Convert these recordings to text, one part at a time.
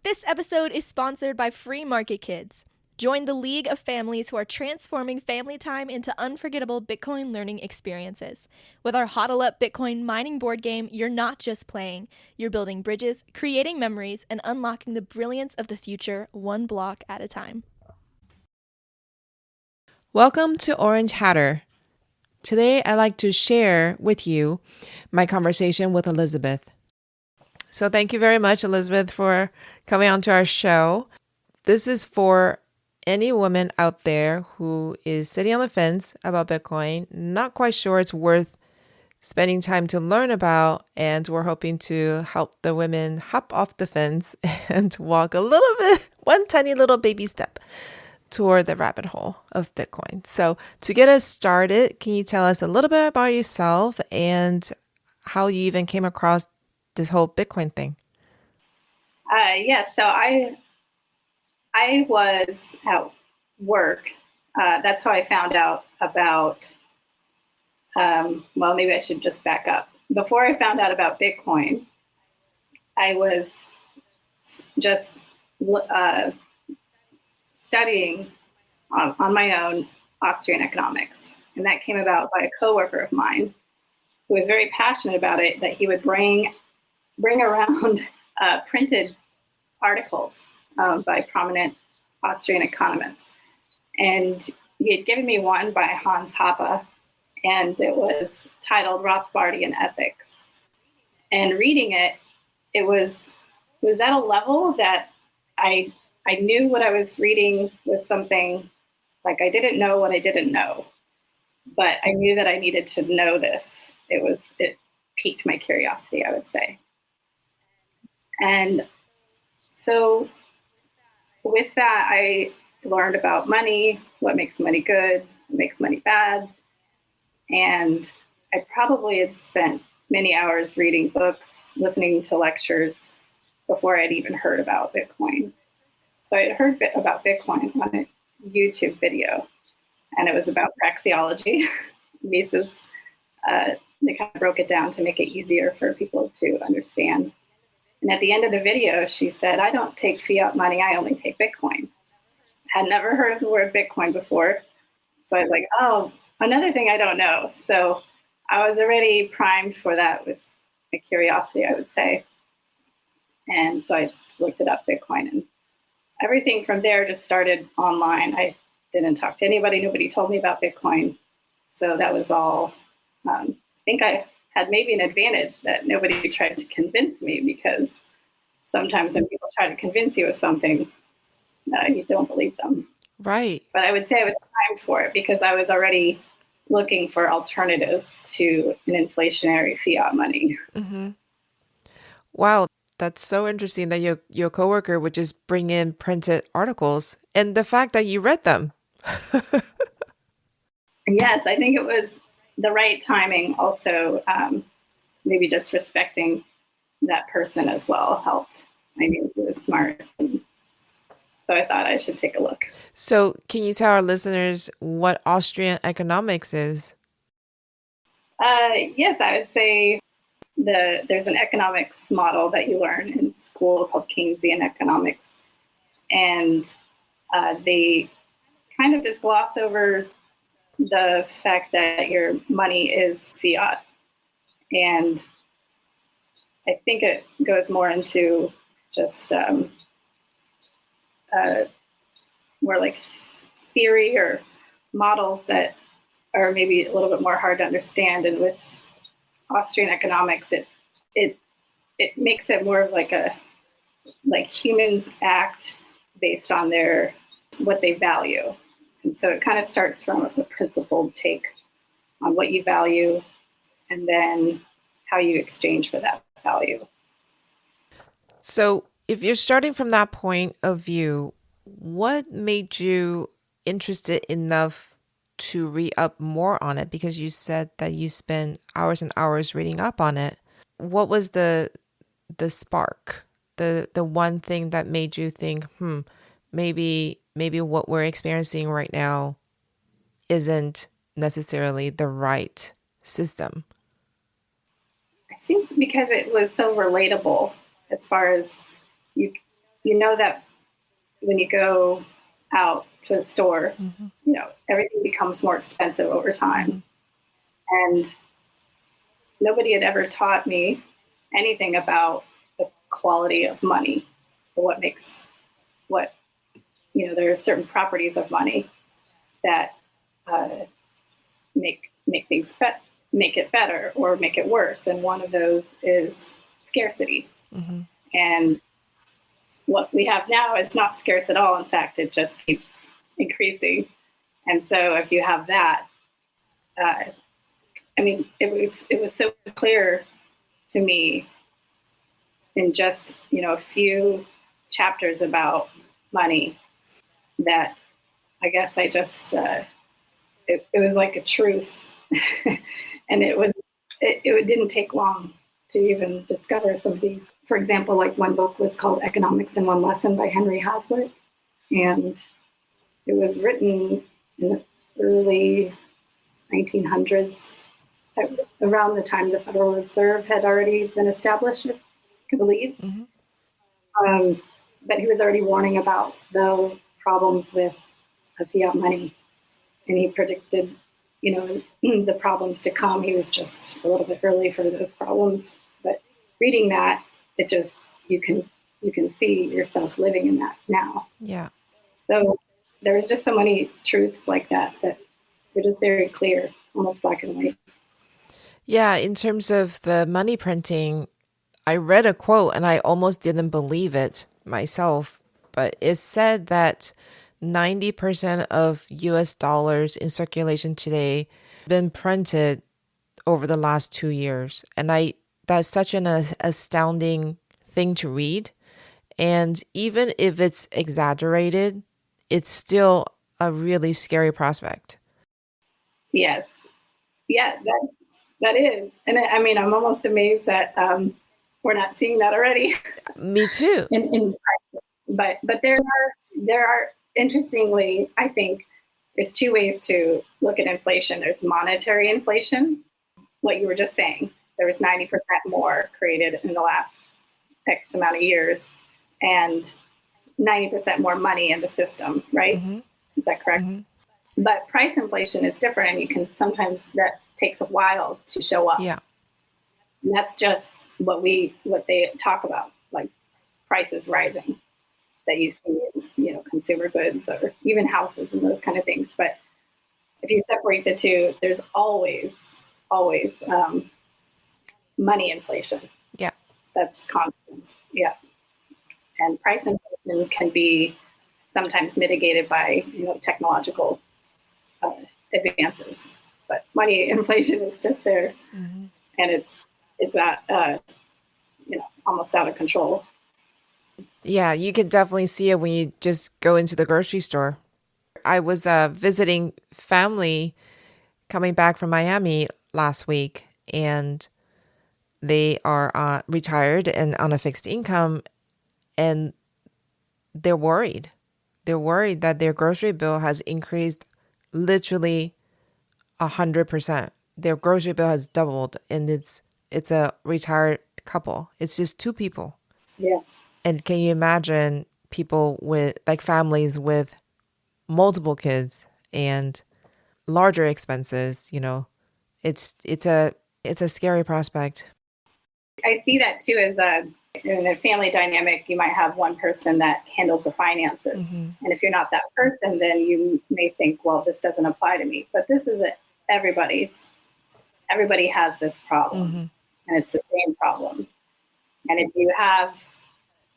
This episode is sponsored by Free Market Kids. Join the league of families who are transforming family time into unforgettable Bitcoin learning experiences. With our Hodl Up Bitcoin mining board game, you're not just playing, you're building bridges, creating memories, and unlocking the brilliance of the future one block at a time. Welcome to Orange Hatter. Today, I'd like to share with you my conversation with Elizabeth. So thank you very much, Elizabeth, for coming on to our show. This is for any woman out there who is sitting on the fence about Bitcoin, not quite sure it's worth spending time to learn about, and we're hoping to help the women hop off the fence and walk a little bit, one tiny little baby step toward the rabbit hole of Bitcoin. So to get us started, can you tell us a little bit about yourself and how you even came across this whole Bitcoin thing? Yes, so I was at work. That's how I found out about, well, maybe I should just back up. Before I found out about Bitcoin, I was just studying on my own Austrian economics. And that came about by a coworker of mine who was very passionate about it, that he would bring around printed articles by prominent Austrian economists. And he had given me one by Hans Hoppe, and it was titled Rothbardian Ethics. And reading it, it was at a level that I knew what I was reading was something, like I didn't know what I didn't know, but I knew that I needed to know this. It piqued my curiosity, I would say. And so with that, I learned about money, what makes money good, what makes money bad. And I probably had spent many hours reading books, listening to lectures before I'd even heard about Bitcoin. So I had heard about Bitcoin on a YouTube video, and it was about praxeology. Mises, they kind of broke it down to make it easier for people to understand. And at the end of the video, she said, "I don't take fiat money, I only take Bitcoin." Had never heard of the word Bitcoin before. So I was like, oh, another thing I don't know. So I was already primed for that with a curiosity, I would say. And so I just looked it up, Bitcoin, and everything from there just started online. I didn't talk to anybody. Nobody told me about Bitcoin. So that was all. I think I had maybe an advantage that nobody tried to convince me, because sometimes when people try to convince you of something, you don't believe them. Right. But I would say I was primed for it because I was already looking for alternatives to an inflationary fiat money. Mm-hmm. Wow, that's so interesting that your coworker would just bring in printed articles, and the fact that you read them. Yes, I think it was the right timing. Also, maybe just respecting that person as well helped. I knew he was smart, so I thought I should take a look. So can you tell our listeners what Austrian economics is? Yes, I would say there's an economics model that you learn in school called Keynesian economics, and they kind of just gloss over the fact that your money is fiat. And I think it goes more into just more like theory or models that are maybe a little bit more hard to understand. And with Austrian economics, it makes it more of like humans act based on what they value. And so it kind of starts from a principled take on what you value and then how you exchange for that value. So if you're starting from that point of view, what made you interested enough to read up more on it? Because you said that you spent hours and hours reading up on it. What was the spark, the one thing that made you think, maybe what we're experiencing right now isn't necessarily the right system? I think because it was so relatable, as far as you you know that when you go out to the store, everything becomes more expensive over time. And nobody had ever taught me anything about the quality of money, or there are certain properties of money that make make it better or make it worse. And one of those is scarcity. And what we have now is not scarce at all. In fact, it just keeps increasing. And so if you have that, it was so clear to me in just, a few chapters about money that I guess I just, it was like a truth. And it didn't take long to even discover some of these. For example, like one book was called Economics in One Lesson by Henry Hazlitt. And it was written in the early 1900s, around the time the Federal Reserve had already been established, I believe. But he was already warning about the problems with fiat money. And he predicted, the problems to come. He was just a little bit early for those problems. But reading that, you can see yourself living in that now. Yeah. So there's just so many truths like that were just very clear, almost black and white. Yeah, in terms of the money printing, I read a quote and I almost didn't believe it myself, but it said that 90% of US dollars in circulation today have been printed over the last 2 years. And that's such an astounding thing to read. And even if it's exaggerated, it's still a really scary prospect. Yes. Yeah, that is. And I'm almost amazed that we're not seeing that already. Me too. But there are, interestingly, I think there's two ways to look at inflation. There's monetary inflation, what you were just saying. There was 90% more created in the last X amount of years, and 90% more money in the system, right? Is that correct? But price inflation is different, and that takes a while to show up. Yeah. And that's just what they talk about, like prices rising that you see in, consumer goods or even houses and those kind of things. But if you separate the two, there's always money inflation. Yeah. That's constant. Yeah. And price inflation can be sometimes mitigated by, technological advances. But money inflation is just there, and it's almost out of control. Yeah, you can definitely see it when you just go into the grocery store. I was visiting family coming back from Miami last week, and they are retired and on a fixed income, and they're worried. They're worried that their grocery bill has increased literally 100%. Their grocery bill has doubled, and it's a retired couple. It's just two people. Yes. And can you imagine people with families with multiple kids and larger expenses? It's a scary prospect. I see that too as in a family dynamic, you might have one person that handles the finances. And if you're not that person, then you may think, well, this doesn't apply to me. But this is everybody has this problem, and it's the same problem. And if you have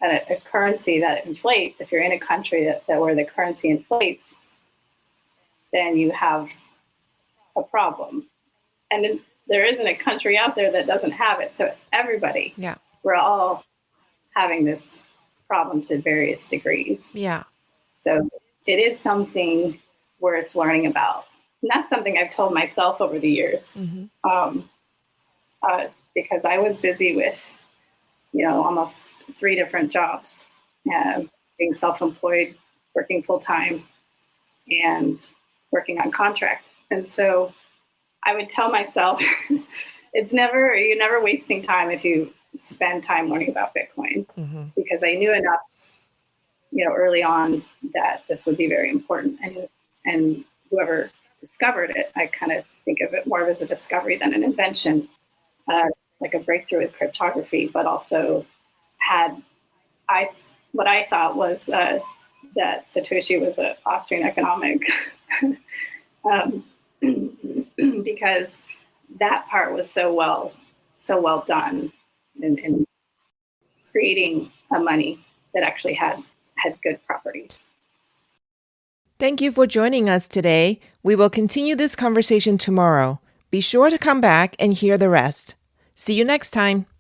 a currency that inflates, if you're in a country that where the currency inflates, then you have a problem. And there isn't a country out there that doesn't have it. So everybody, we're all having this problem to various degrees. Yeah. So it is something worth learning about. And that's something I've told myself over the years, because I was busy with, almost 3 different jobs, being self-employed, working full-time, and working on contract. And so I would tell myself, you're never wasting time if you spend time learning about Bitcoin, because I knew enough early on that this would be very important. And whoever discovered it, I kind of think of it more as a discovery than an invention, like a breakthrough with cryptography, but also had what I thought was that Satoshi was an Austrian economic because that part was so well done in creating a money that actually had good properties. Thank you for joining us today. We will continue this conversation tomorrow. Be sure to come back and hear the rest. See you next time.